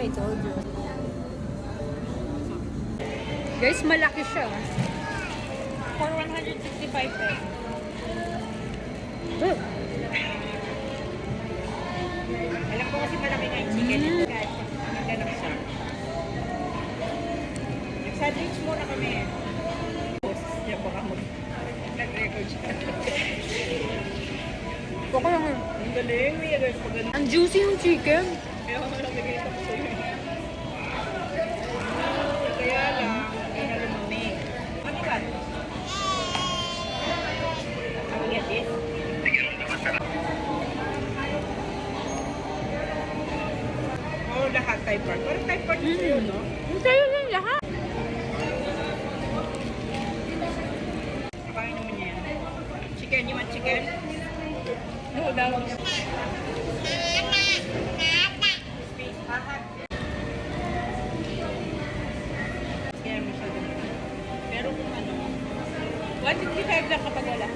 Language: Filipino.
I told you. Guys, malaki siya. For 165 pesos. Alam ko kasi malaki nga yung chicken. Guys, maganda lang siya. Nag-sandwich muna kami. Yan baka nag-record siya. Okay lang. Ang galing. May agad pa ganun. Ang juicy yung chicken. Kaya ako nalagay ito ko sa'yo. Kaya lang, kaya na lumamig. Ano ba? Ako get this? Oh, lahat type part. Parang type part ito yun, no? Ang sayo lang lahat. Nakain naman niya yan. Chicken, you want chicken? No, daw. Space, hahat. Kaya masyado. Pero kung ano, 165 lang kapag wala.